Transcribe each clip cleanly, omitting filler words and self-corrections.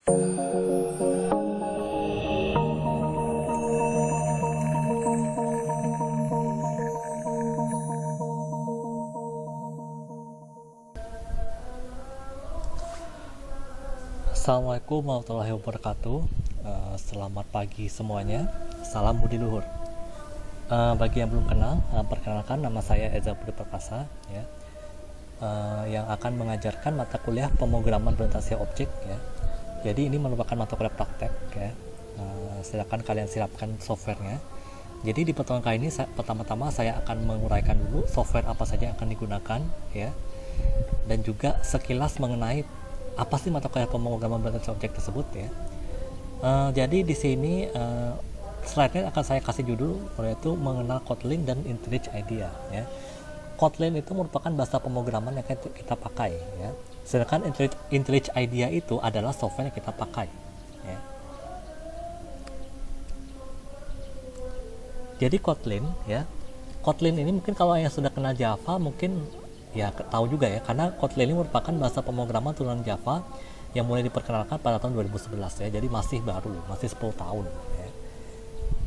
Assalamualaikum warahmatullahi wabarakatuh. Selamat pagi semuanya. Salam Budi Luhur. Bagi yang belum kenal, perkenalkan, nama saya Eza Budi Perkasa, ya, yang akan mengajarkan mata kuliah pemrograman berorientasi objek, ya. Jadi ini merupakan mata kuliah praktek, ya. Silakan kalian siapkan softwarenya. Jadi di pertemuan kali ini pertama-tama saya akan menguraikan dulu software apa saja yang akan digunakan, ya, dan juga sekilas mengenai apa sih mata kuliah pemrograman berorientasi objek tersebut, ya. Jadi di sini slide-nya akan saya kasih judul, yaitu mengenal Kotlin dan IntelliJ IDEA, ya. Kotlin itu merupakan bahasa pemrograman yang kita pakai, ya. Sedangkan IntelliJ IDEA itu adalah software yang kita pakai, ya. Jadi Kotlin, ya. Kotlin ini mungkin kalau yang sudah kenal Java mungkin ya tahu juga, ya, karena Kotlin ini merupakan bahasa pemrograman turunan Java yang mulai diperkenalkan pada tahun 2011, ya. Jadi masih baru, masih 10 tahun, ya.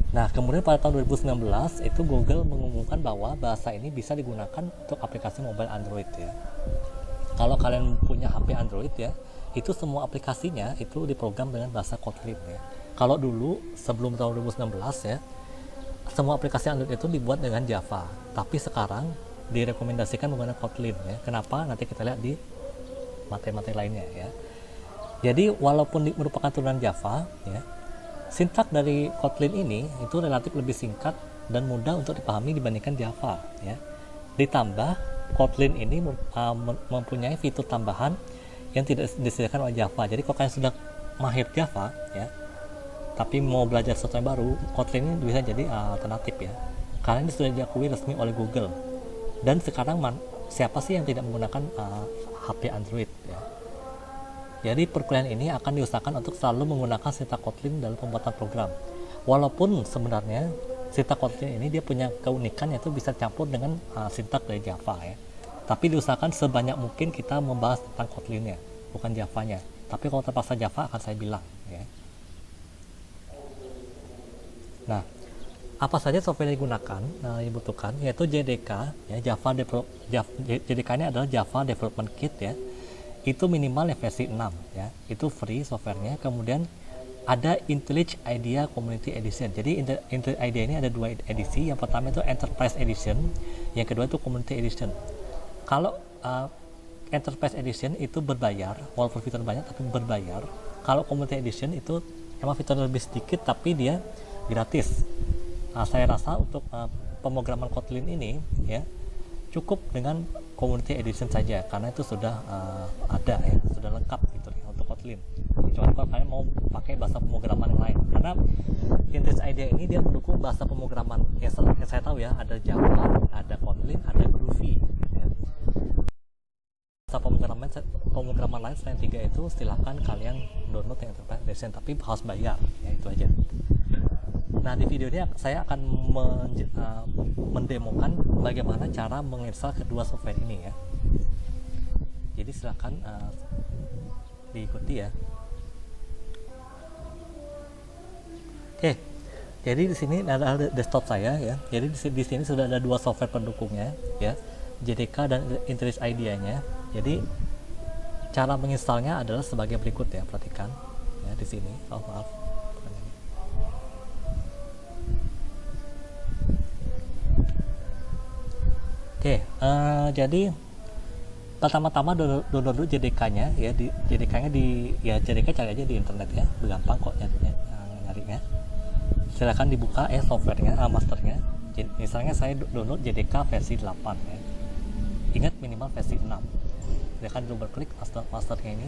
Nah, kemudian pada tahun 2019 itu Google mengumumkan bahwa bahasa ini bisa digunakan untuk aplikasi mobile Android, ya. Kalau kalian punya HP Android, ya, itu semua aplikasinya itu diprogram dengan bahasa Kotlin, ya. Kalau dulu sebelum tahun 2019, ya, semua aplikasi Android itu dibuat dengan Java, tapi sekarang direkomendasikan menggunakan Kotlin, ya. Kenapa? Nanti kita lihat di materi-materi lainnya, ya. Jadi walaupun merupakan turunan Java, ya, sintak dari Kotlin ini itu relatif lebih singkat dan mudah untuk dipahami dibandingkan Java, ya. Ditambah Kotlin ini mempunyai fitur tambahan yang tidak disediakan oleh Java. Jadi kalau kalian sudah mahir Java, ya, tapi mau belajar sesuatu yang baru, Kotlin ini bisa jadi alternatif, ya. Karena ini sudah diakui resmi oleh Google. Dan sekarang siapa sih yang tidak menggunakan HP Android, ya. Jadi perkuliahan ini akan diusahakan untuk selalu menggunakan sintak Kotlin dalam pembuatan program. Walaupun sebenarnya sintak Kotlin ini dia punya keunikan, yaitu bisa campur dengan sintak dari Java, ya. Tapi diusahakan sebanyak mungkin kita membahas tentang Kotlinnya, bukan Javanya. Tapi kalau terpaksa Java akan saya bilang, ya. Nah, apa saja software yang digunakan, yang dibutuhkan, yaitu JDK, ya, JDK ini adalah Java Development Kit, ya. Itu minimal yang versi 6, ya. Itu free softwarenya. Kemudian ada IntelliJ IDEA Community Edition. Jadi IntelliJ IDEA ini ada dua edisi. Yang pertama itu Enterprise Edition, yang kedua itu Community Edition. Kalau Enterprise Edition itu berbayar, walaupun fitur banyak tapi berbayar. Kalau Community Edition itu emang fitur lebih sedikit tapi dia gratis. Saya rasa untuk pemrograman Kotlin ini, ya, cukup dengan Community Edition saja, karena itu sudah ada, ya, sudah lengkap gitu, ya, untuk Kotlin. Kecuali kalau kalian mau pakai bahasa pemrograman yang lain, karena IntelliJ IDEA ini dia mendukung bahasa pemrograman yang saya tahu, ya, ada Java, ada Kotlin, ada Groovy, ya. Bahasa pemrograman lain selain 3 itu silahkan kalian download yang Enterprise Edition, tapi harus bayar, ya, itu aja. Nah, di video ini saya akan mendemokan bagaimana cara menginstal kedua software ini, ya. Jadi silakan diikuti, ya. Oke. Jadi di sini ada desktop saya, ya. Jadi di sini sudah ada dua software pendukungnya, ya. JDK dan IntelliJ IDEA-nya. Jadi cara menginstalnya adalah sebagai berikut, ya. Perhatikan, ya, di sini. Oh, maaf. Oke, jadi pertama-tama download dulu JDK-nya, ya. JDK cari aja di internet, ya, gampang kok nyarinya. Silakan dibuka softwarenya, masternya. Misalnya saya download JDK versi 8, ya. Ingat minimal versi 6. Silakan double klik masternya ini.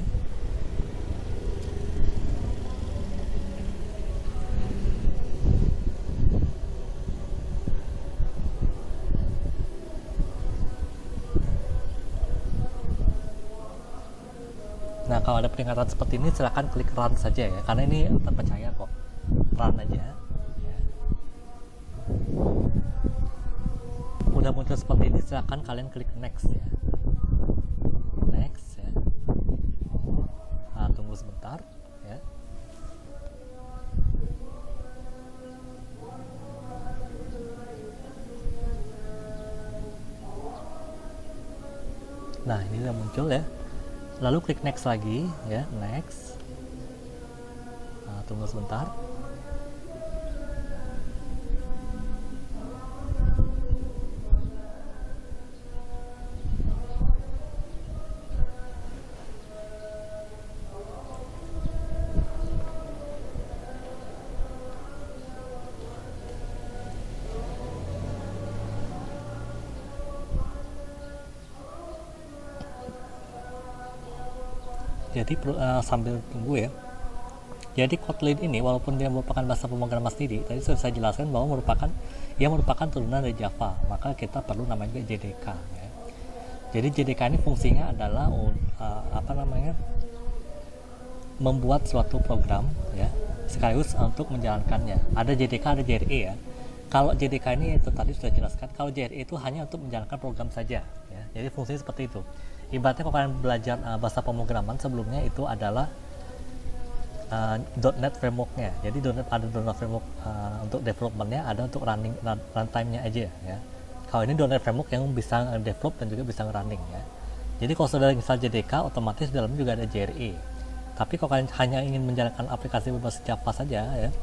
Nah, kalau ada peringatan seperti ini silahkan klik run saja, ya, karena ini terpercaya kok. Run aja, ya. Udah muncul seperti ini, silahkan kalian klik next, ya. Next, ya. Nah, tunggu sebentar, ya. Nah, ini udah muncul ya. Lalu klik next lagi ya, next. Nah, tunggu sebentar. Jadi sambil tunggu ya. Jadi Kotlin ini walaupun dia merupakan bahasa pemrograman sendiri, tadi sudah saya jelaskan bahwa merupakan turunan dari Java, maka kita perlu namanya JDK ya. Jadi JDK ini fungsinya adalah membuat suatu program ya, sekaligus untuk menjalankannya. Ada JDK, ada JRE ya. Kalau JDK ini itu tadi sudah jelaskan, kalau JRE itu hanya untuk menjalankan program saja ya. Jadi fungsinya seperti itu. Ibaratnya kalau kalian belajar bahasa pemrograman sebelumnya itu adalah .NET frameworknya. Jadi ada .NET framework untuk developmentnya, ada untuk runtime-nya aja ya. Kalau ini .NET framework yang bisa develop dan juga bisa running ya. Jadi kalau sudah install JDK, otomatis dalamnya juga ada JRE. Tapi kalau kalian hanya ingin menjalankan aplikasi berbasis Java saja ya,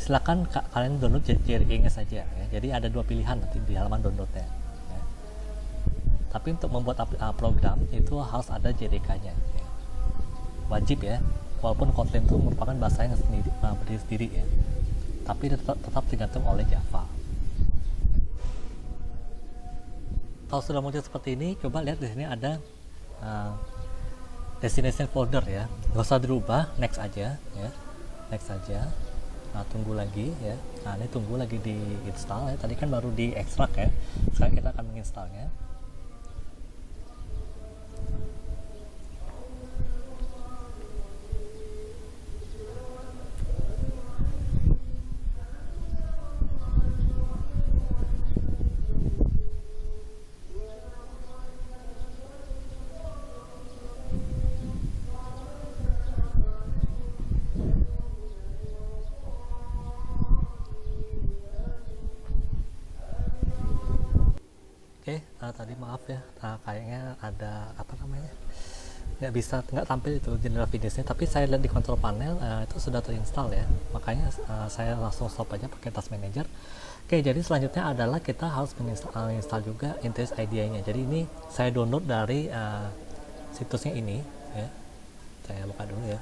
silakan kalian download JRE-nya saja ya. Jadi ada dua pilihan nanti di halaman downloadnya ya. Tapi untuk membuat program itu harus ada JDK-nya ya. Wajib ya. Walaupun Kotlin itu merupakan bahasa yang berdiri sendiri ya, tapi tetap digantung oleh Java. Kalau sudah muncul seperti ini, coba lihat di sini ada destination folder ya, nggak usah dirubah, next aja ya, next aja. Nah, tunggu lagi ya. Nah, ini tunggu lagi di install ya. Tadi kan baru di ekstrak ya, sekarang kita akan menginstalnya. Oke, tadi maaf ya, kayaknya ada nggak tampil itu general finishnya, tapi saya lihat di control panel itu sudah terinstall ya, makanya saya langsung stop aja pakai task manager. Oke, jadi selanjutnya adalah kita harus menginstal juga Interest IDE-nya. Jadi ini saya download dari situsnya ini ya, saya buka dulu ya.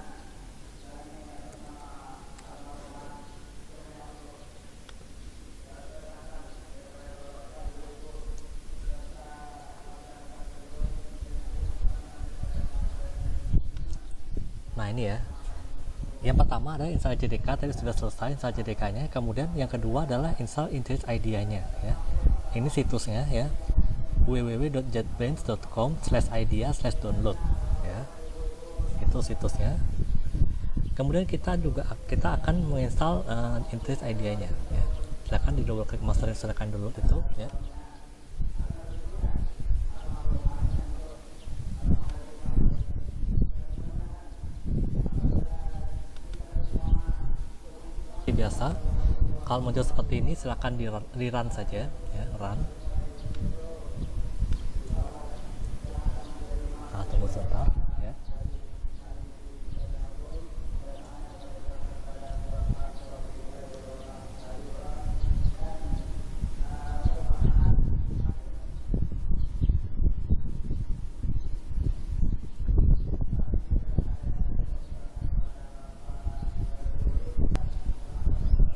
Nah, ini ya. Yang pertama adalah install JDK, tadi sudah selesai install JDK-nya. Kemudian yang kedua adalah install Interest IDE-nya ya. Ini situsnya ya, www.jetbrains.com/idea/download ya. Itu situsnya. Kemudian kita akan menginstal Interest IDE-nya ya. Silakan di double klik master yang silakan download itu ya. Biasa kalau muncul seperti ini silahkan di run saja ya, run. Nah, tunggu sebentar ya.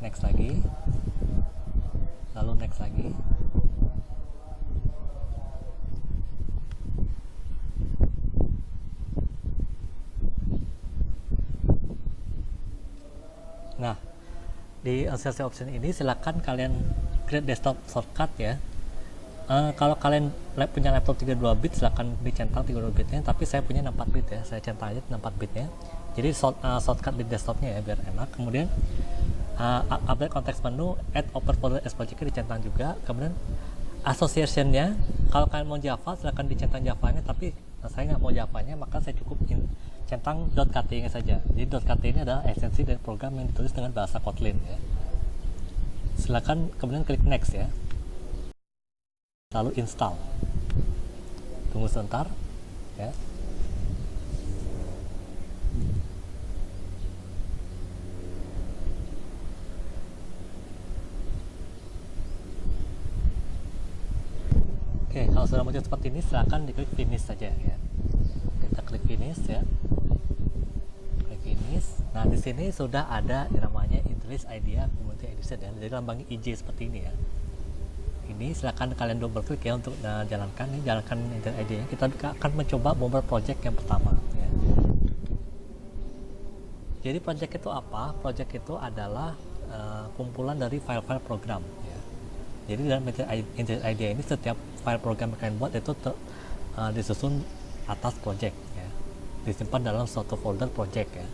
Next lagi, lalu next lagi. Nah, di access option ini silakan kalian create desktop shortcut ya. Kalau kalian punya laptop 32 bit silakan dicentang 32 bitnya, tapi saya punya 64 bit ya, saya centang aja 64 bitnya. Jadi shortcut di desktopnya ya biar enak. Kemudian update konteks menu, add open folder as project dicentang juga. Kemudian association-nya, kalau kalian mau Java silahkan dicentang Java-nya, tapi saya nggak mau Java-nya, maka saya cukup centang .kt-nya saja. Jadi .kt ini adalah esensi dari program yang ditulis dengan bahasa Kotlin ya. Silakan kemudian klik next ya, lalu install. Tunggu sebentar. ya. Oke, kalau sudah muncul seperti ini silahkan diklik finish saja ya. Kita klik finish ya. Klik finish. Nah, di sini sudah ada yang namanya Interest Idea Community Edition ya. Jadi lambangnya IJ seperti ini ya. Ini silahkan kalian double klik ya untuk jalankan Interest Idea. Kita akan mencoba Bomber Project yang pertama ya. Jadi project itu apa? Project itu adalah kumpulan dari file-file program ya. Jadi dalam Interest Idea ini setiap file program yang kalian buat itu disusun atas project ya, disimpan dalam suatu folder project ya,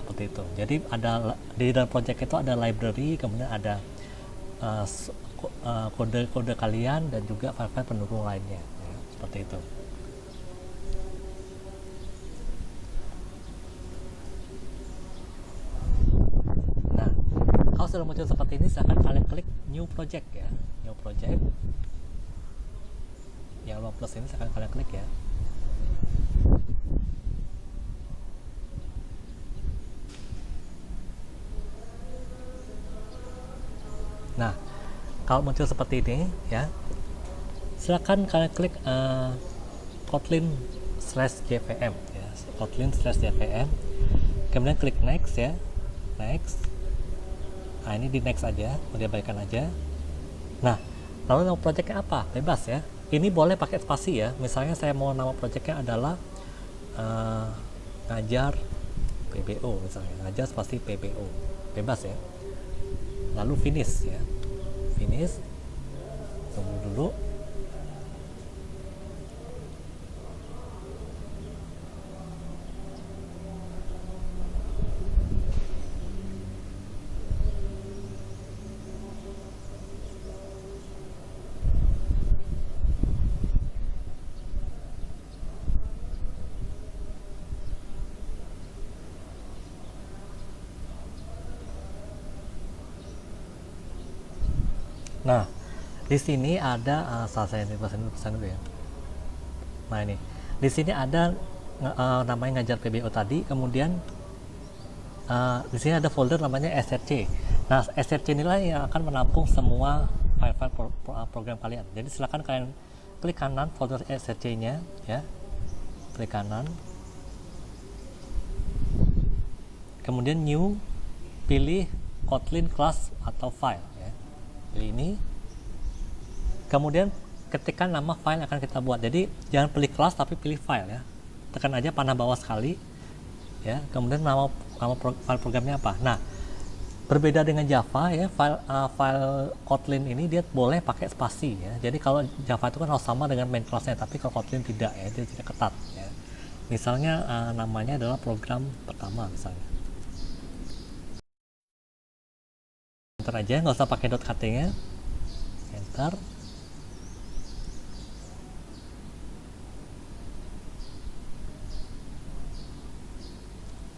seperti itu. Jadi ada di dalam project itu ada library, kemudian ada kode-kode kalian dan juga file-file pendukung lainnya ya, seperti itu. Nah, kalau sudah muncul seperti ini silahkan kalian klik new project ya, new project yang logo plus ini silahkan kalian klik ya. Nah, kalau muncul seperti ini ya, silahkan kalian klik Kotlin/JVM ya, Kotlin/JVM, kemudian klik next ya, next. Nah, ini di next aja, mau diabaikan aja. Nah, lalu nama projectnya apa? Bebas ya. Ini boleh pakai spasi ya. Misalnya saya mau nama projectnya adalah ngajar PBO misalnya, ngajar spasi PBO, bebas ya. Lalu finish ya, finish. Tunggu dulu. Nah, di sini ada saya pesan dulu ya. Nah, ini di sini ada namanya ngajar PBO tadi, kemudian di sini ada folder namanya SRC. Nah, SRC inilah yang akan menampung semua file-file program kalian. Jadi silakan kalian klik kanan folder SRC-nya ya. Klik kanan. Kemudian new, pilih Kotlin class atau file ya. Pilih ini. Kemudian ketikkan nama file yang akan kita buat. Jadi jangan pilih kelas tapi pilih file ya. Tekan aja panah bawah sekali ya. Kemudian nama file programnya apa. Nah, berbeda dengan Java ya, file Kotlin ini dia boleh pakai spasi ya. Jadi kalau Java itu kan harus sama dengan main class-nya, tapi kalau Kotlin tidak ya, dia tidak ketat ya. Misalnya namanya adalah program pertama misalnya. Enter aja, nggak usah pakai .kt-nya. Enter.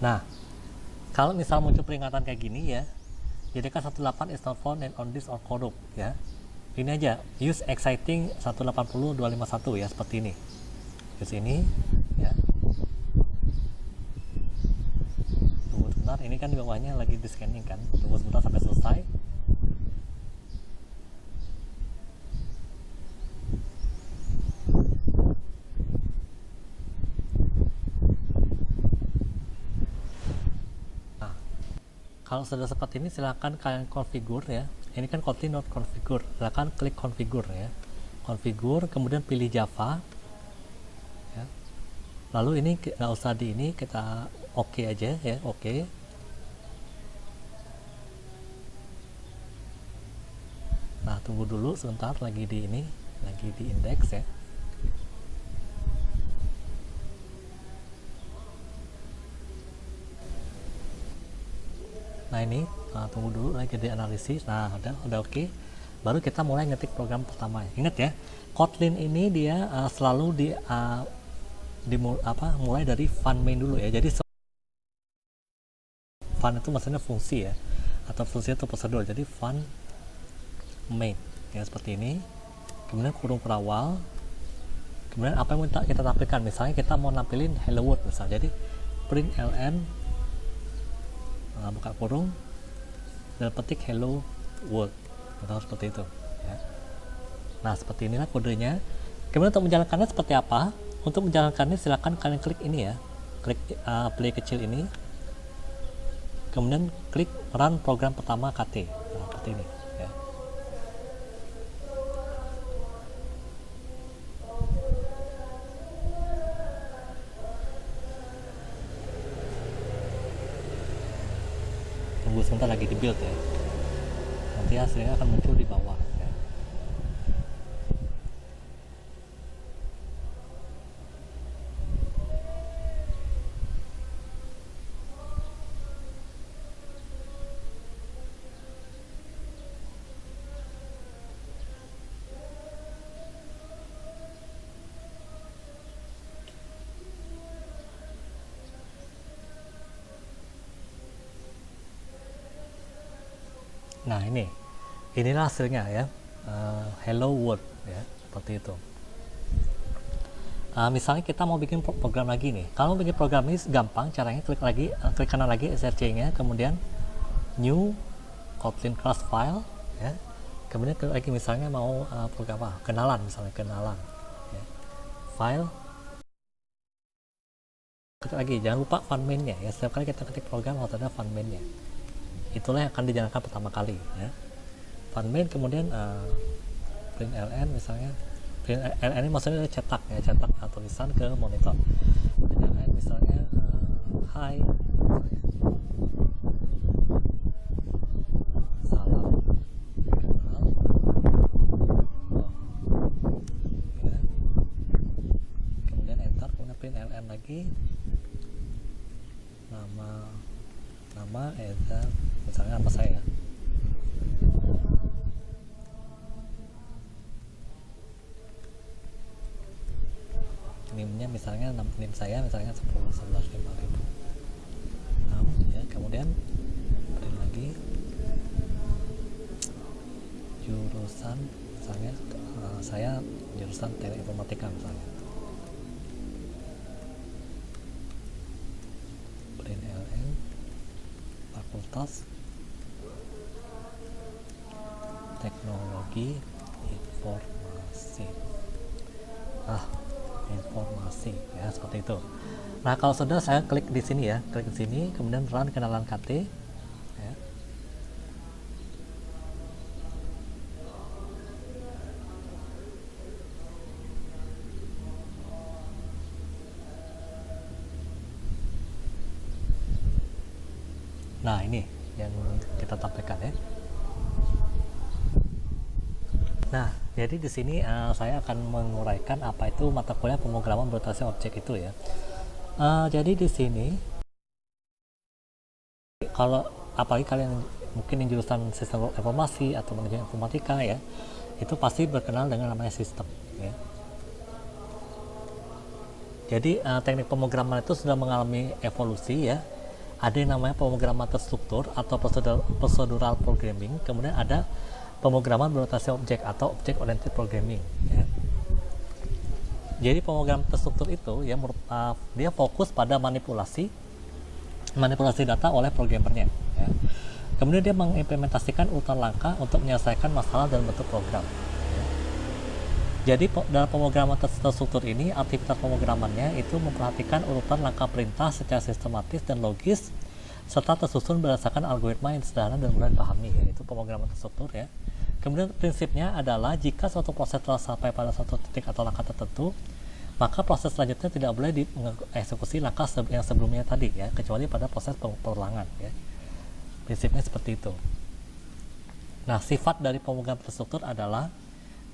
Nah, kalau misal muncul peringatan kayak gini ya, JDK 18 is not found and on this or corrupt ya. Ini aja, use exciting 180.251 ya, seperti ini. Di sini ya. Tunggu sebentar, ini kan di bawahnya lagi di scanning kan. Tunggu sebentar sampai selesai. Kalau sudah seperti ini silahkan kalian configure ya. Ini kan Kotlin not configure, silahkan klik configure ya. Configure, kemudian pilih Java ya. Lalu ini nggak usah di ini, kita oke aja ya, oke. Nah, tunggu dulu sebentar, lagi di ini, lagi di index ya. Nah, ini tunggu dulu lagi di analisis. Nah, udah oke. Baru kita mulai ngetik program pertama. Ingat ya, Kotlin ini dia selalu mulai dari fun main dulu ya. Jadi fun itu maksudnya fungsi ya, atau fungsi itu prosedur. Jadi fun main ya, seperti ini. Kemudian kurung perawal. Kemudian apa yang kita tampilkan, misalnya kita mau nampilin hello world misalnya, jadi print ln buka kurung dan petik hello world atau seperti itu ya. Nah seperti inilah kodenya. Kemudian untuk menjalankannya seperti apa? Untuk menjalankannya silakan kalian klik ini ya, klik play kecil ini, kemudian klik run program pertama KT. Nah, seperti ini ya. Tunggu sebentar lagi di build ya, nanti hasilnya akan muncul di bawah ya. Nah inilah hasilnya ya, hello world ya, seperti itu. Misalnya kita mau bikin program lagi nih, kalau bikin program ini gampang caranya, klik kanan lagi src-nya, kemudian new Kotlin class file ya, kemudian klik lagi misalnya mau program apa, kenalan misalnya, kenalan ya. File, klik lagi, jangan lupa fun main-nya ya, setiap kali kita ketik program harus ada fun main-nya, itulah yang akan dijalankan pertama kali ya. Fun main, kemudian print ln misalnya, print ln ini maksudnya cetak ya, cetak tulisan ke monitor. Print ln misalnya hi salam kenal ya. Kemudian enter, kemudian print ln lagi, nama Eza misalnya, nama saya. NIM-nya misalnya, NIM saya misalnya 10 11 5000 ya. Kemudian print lagi jurusan misalnya, saya jurusan teknik informatika misalnya, print ln fakultas teknologi informasi, informasi ya, seperti itu. Nah kalau sudah, saya klik di sini ya, klik di sini, kemudian run kenalan KT ya. Nah ini yang kita tampilkan ya. Nah, jadi di sini saya akan menguraikan apa itu mata kuliah pemrograman berorientasi objek itu ya. Jadi di sini, kalau apalagi kalian mungkin yang jurusan sistem informasi atau manajemen informatika ya, itu pasti berkenal dengan namanya sistem ya. Jadi teknik pemrograman itu sudah mengalami evolusi ya. Ada yang namanya pemrograman terstruktur atau procedural programming, kemudian ada pemrograman berorientasi objek atau object oriented programming ya. Jadi pemrograman terstruktur itu ya, dia fokus pada manipulasi data oleh programmernya ya. Kemudian dia mengimplementasikan urutan langkah untuk menyelesaikan masalah dalam bentuk program ya. Jadi dalam pemrograman terstruktur ini, aktivitas pemrogramannya itu memperhatikan urutan langkah perintah secara sistematis dan logis, serta tersusun berdasarkan algoritma yang sederhana dan mudah dipahami ya. Itu pemrograman terstruktur ya. Kemudian prinsipnya adalah jika suatu proses telah sampai pada suatu titik atau langkah tertentu, maka proses selanjutnya tidak boleh dieksekusi langkah yang sebelumnya tadi ya, kecuali pada proses pengulangan ya. Prinsipnya seperti itu. Nah, sifat dari pemrograman terstruktur adalah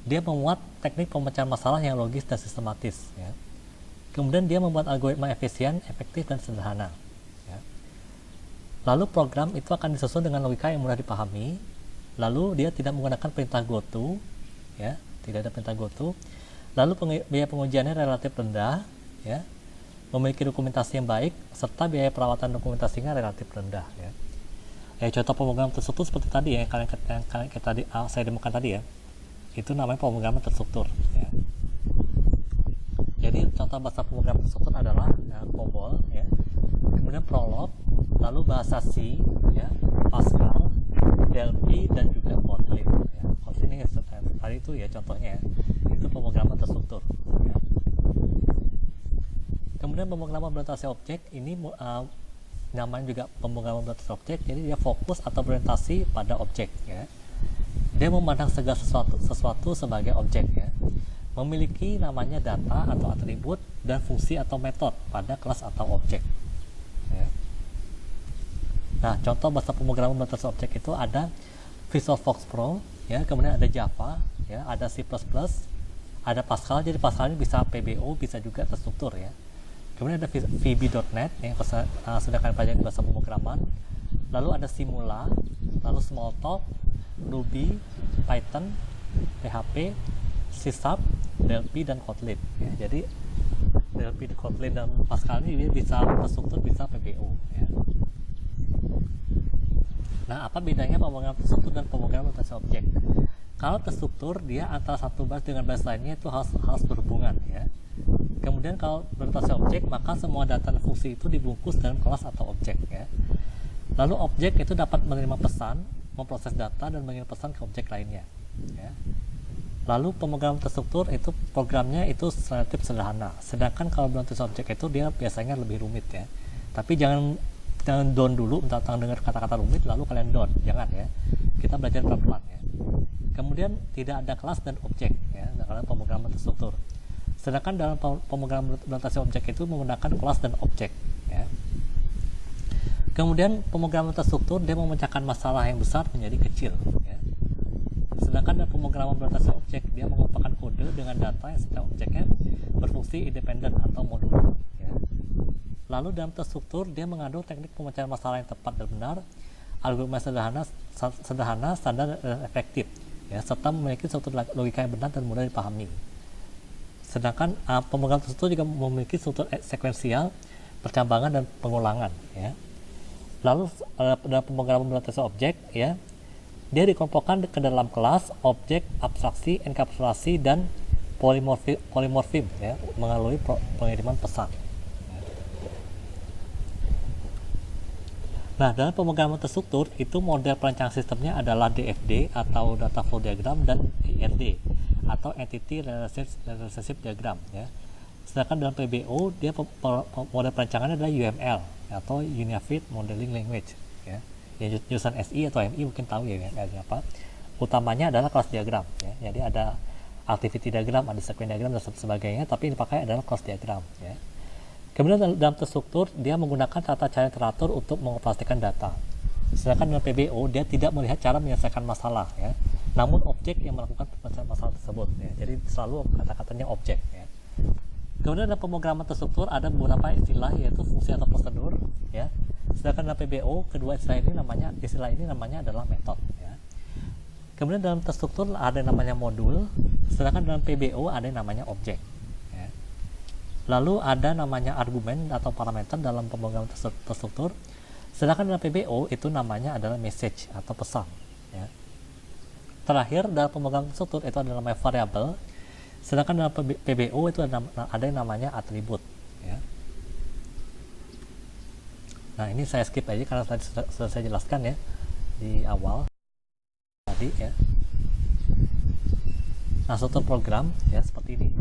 dia memuat teknik pemecahan masalah yang logis dan sistematis ya. Kemudian dia membuat algoritma efisien, efektif dan sederhana ya. Lalu program itu akan disusun dengan logika yang mudah dipahami. Lalu dia tidak menggunakan perintah goto ya, tidak ada perintah goto. Lalu biaya pengujiannya relatif rendah ya, memiliki dokumentasi yang baik, serta biaya perawatan dokumentasinya relatif rendah ya. Contoh pemrograman terstruktur seperti tadi ya, saya demokan tadi ya, itu namanya pemrograman terstruktur ya. Jadi contoh bahasa pemrograman terstruktur adalah COBOL, ya, kemudian Prolog, lalu bahasa C, ya, Pascal, Delphi, dan juga Kotlin. Ya. Kotlin ini tadi itu ya contohnya, ya, itu pemrograman terstruktur. Ya. Kemudian pemrograman berorientasi objek ini namanya juga pemrograman berorientasi objek, jadi dia fokus atau berorientasi pada objek. Ya. Dia memandang segala sesuatu sebagai objek, ya. Memiliki namanya data atau atribut dan fungsi atau metode pada kelas atau objek. Ya. Nah, contoh bahasa pemrograman berorientasi objek itu ada Visual Fox Pro, ya, kemudian ada Java, ya, ada C++, ada Pascal. Jadi Pascal ini bisa PBO, bisa juga terstruktur, ya. Kemudian ada VB.NET yang sudah kalian pelajari bahasa pemrograman. Lalu ada Simula, lalu Smalltalk, Ruby, Python, PHP, C#, Delphi, dan Kotlin. Ya, jadi Delphi, Kotlin, dan Pascal ini dia bisa terstruktur, bisa PBO. Ya. Nah, apa bedanya pemrograman terstruktur dan pemrograman berorientasi objek? Kalau terstruktur, dia antara satu bus dengan bus lainnya itu harus berhubungan, ya. Kemudian kalau berorientasi objek, maka semua data dan fungsi itu dibungkus dalam kelas atau objek, ya. Lalu objek itu dapat menerima pesan, memproses data, dan mengirim pesan ke objek lainnya, ya. Lalu pemrograman terstruktur itu programnya itu relatif sederhana. Sedangkan kalau berorientasi objek itu dia biasanya lebih rumit, ya. Tapi jangan down dulu, tentang dengar kata-kata rumit lalu kalian down, jangan, ya. Kita belajar pelan-pelan, ya. Kemudian tidak ada kelas dan objek, ya, dalam pemrograman terstruktur. Sedangkan dalam pemrograman berorientasi objek itu menggunakan kelas dan objek, ya. Kemudian pemrograman terstruktur dia memecahkan masalah yang besar menjadi kecil, ya. Sedangkan dalam pemrograman berorientasi objek dia mengumpulkan kode dengan data yang setiap objeknya berfungsi independen atau modular, ya. Lalu dalam terstruktur dia mengandung teknik pemecahan masalah yang tepat dan benar, algoritma sederhana, standar, dan efektif, ya, serta memiliki struktur logika yang benar dan mudah dipahami. Sedangkan pemrograman terstruktur juga memiliki struktur sekuensial, percambangan, dan pengulangan, ya. Lalu dalam pemrograman berorientasi objek, ya, dia dikelompokkan ke dalam kelas, objek, abstraksi, enkapsulasi, dan polimorfim, ya, melalui pengiriman pesan. Nah, dalam pemrograman terstruktur itu model perancangan sistemnya adalah DFD atau Data Flow Diagram dan ERD atau Entity Relationship Diagram, ya. Sedangkan dalam PBO dia model perancangannya adalah UML atau Unified Modeling Language, ya. Yang jurusan SI atau MI mungkin tahu ya UML apa. Utamanya adalah kelas diagram, ya. Jadi ada activity diagram, ada sequence diagram dan sebagainya, tapi yang dipakai adalah kelas diagram, ya. Kemudian dalam terstruktur dia menggunakan tata cara yang teratur untuk mengoperasikan data. Sedangkan dalam PBO dia tidak melihat cara menyelesaikan masalah, ya, namun objek yang melakukan penyelesaian masalah tersebut, ya. Jadi selalu kata-katanya objek, ya. Kemudian dalam pemrograman terstruktur ada beberapa istilah yaitu fungsi atau prosedur, ya. Sedangkan dalam PBO kedua istilah ini namanya adalah metode, ya. Kemudian dalam terstruktur ada yang namanya modul, sedangkan dalam PBO ada yang namanya objek. Lalu ada namanya argumen atau parameter dalam pemrograman terstruktur. Sedangkan dalam PBO itu namanya adalah message atau pesan, ya. Terakhir dalam pemrograman terstruktur itu ada namanya variabel. Sedangkan dalam PBO itu ada yang namanya atribut, ya. Nah, ini saya skip aja karena tadi sudah saya jelaskan, ya, di awal tadi, ya. Nah, struktur program, ya, seperti ini.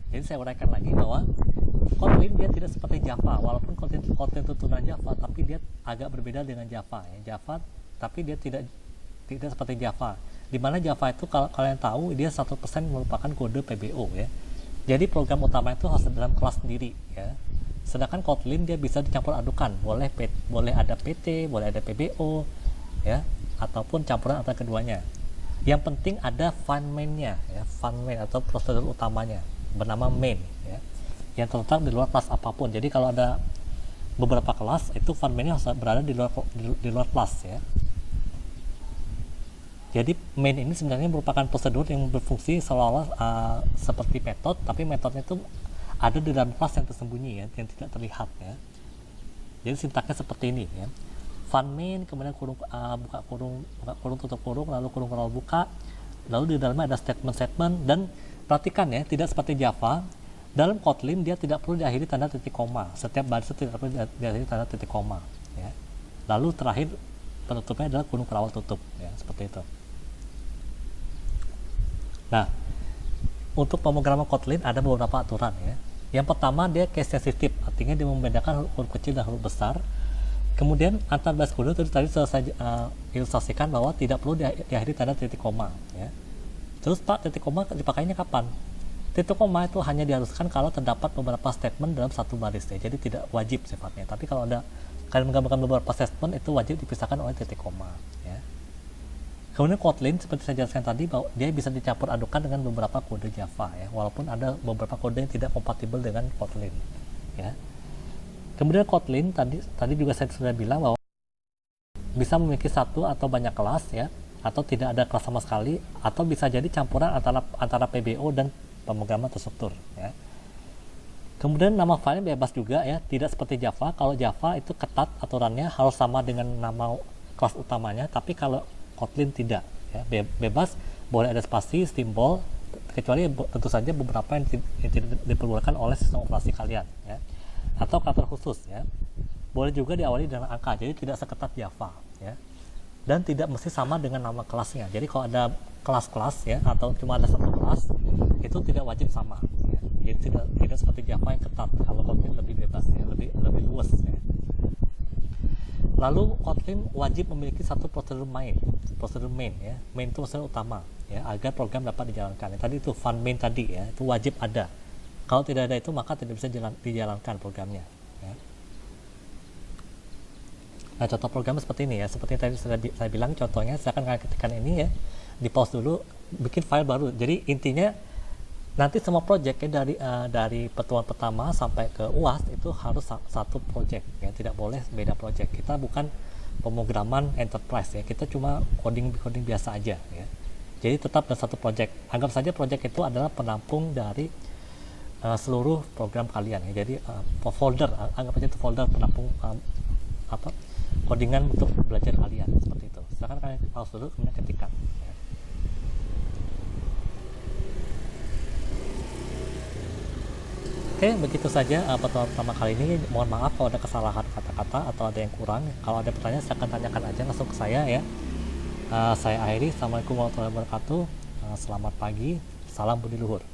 Jadi saya uraikan lagi bahwa Kotlin dia tidak seperti Java, walaupun Kotlin itu turunan Java, tapi dia agak berbeda dengan Java, ya. Java, tapi dia tidak seperti Java. Di mana Java itu kalau kalian tahu dia 100% merupakan kode PBO, ya. Jadi program utama itu harus dalam kelas sendiri, ya. Sedangkan Kotlin dia bisa dicampur adukan, boleh ada PT, boleh ada PBO, ya, ataupun campuran antara keduanya. Yang penting ada fun main-nya, ya, fun main atau prosedur utamanya bernama main, ya, yang terletak di luar kelas apapun. Jadi kalau ada beberapa kelas itu fun main-nya harus berada di luar kelas, ya. Jadi main ini sebenarnya merupakan prosedur yang berfungsi seolah-olah seperti metode, tapi metodenya itu ada di dalam kelas yang tersembunyi, ya, yang tidak terlihat, ya. Jadi sintaksnya seperti ini, ya. Fun main, kemudian buka kurung tutup kurung, lalu kurung buka, lalu di dalamnya ada statement, dan perhatikan, ya, tidak seperti Java Dalam Kotlin dia tidak perlu diakhiri tanda titik koma. Setiap baris tidak perlu diakhiri tanda titik koma. Ya. Lalu terakhir penutupnya adalah kurung perawal tutup. Ya, seperti itu. Nah, untuk pemrograman Kotlin ada beberapa aturan ya. Yang pertama dia case sensitive, artinya dia membedakan huruf kecil dan huruf besar. Kemudian antar baris kode itu tadi saya ilustrasikan bahwa tidak perlu diakhiri tanda titik koma. Ya. Terus Pak, titik koma dipakainya kapan? Titik koma itu hanya diharuskan kalau terdapat beberapa statement dalam satu baris ya. Jadi tidak wajib sifatnya. Tapi kalau ada kalian menggabungkan beberapa statement itu wajib dipisahkan oleh titik koma ya. Kemudian Kotlin seperti saya jelaskan tadi bahwa dia bisa dicampur adukan dengan beberapa kode Java ya, walaupun ada beberapa kode yang tidak kompatibel dengan Kotlin ya. Kemudian Kotlin tadi juga saya sudah bilang bahwa bisa memiliki satu atau banyak kelas ya, atau tidak ada kelas sama sekali, atau bisa jadi campuran antara PBO dan pemrograman terstruktur ya. Kemudian nama file bebas juga ya, tidak seperti Java. Kalau Java itu ketat aturannya harus sama dengan nama kelas utamanya, tapi kalau Kotlin tidak ya, bebas, boleh ada spasi, simbol, kecuali tentu saja beberapa yang tidak diperbolehkan oleh sistem operasi kalian ya, atau karakter khusus ya. Boleh juga diawali dengan angka, jadi tidak seketat Java ya, dan tidak mesti sama dengan nama kelasnya. Jadi kalau ada kelas-kelas ya, atau cuma ada satu kelas, itu tidak wajib sama ya. Jadi tidak seperti Java yang ketat. Kalau Kotlin lebih bebas ya, lebih luas ya. Lalu Kotlin wajib memiliki satu prosedur main ya. Main itu prosedur utama ya, agar program dapat dijalankan. Tadi itu fun main tadi ya, itu wajib ada. Kalau tidak ada itu maka tidak bisa dijalankan programnya ya. Nah, contoh programnya seperti ini ya, seperti tadi saya bilang contohnya. Silakan kalian ketikkan ini ya, di pause dulu, bikin file baru. Jadi intinya nanti semua project ya, dari pertemuan pertama sampai ke UAS itu harus satu project ya, tidak boleh beda project. Kita bukan pemrograman enterprise ya, kita cuma coding biasa aja ya. Jadi tetap dalam satu project. Anggap saja project itu adalah penampung dari seluruh program kalian ya. Jadi folder, anggap saja itu folder penampung codingan untuk belajar kalian, seperti itu. Silakan kalian pause dulu, kemudian ketikkan ya. Oke, begitu saja pertemuan pertama kali ini. Mohon maaf kalau ada kesalahan kata-kata atau ada yang kurang. Kalau ada pertanyaan silakan tanyakan aja langsung ke saya ya. Saya akhiri. Assalamualaikum warahmatullahi wabarakatuh. Selamat pagi, salam budi luhur.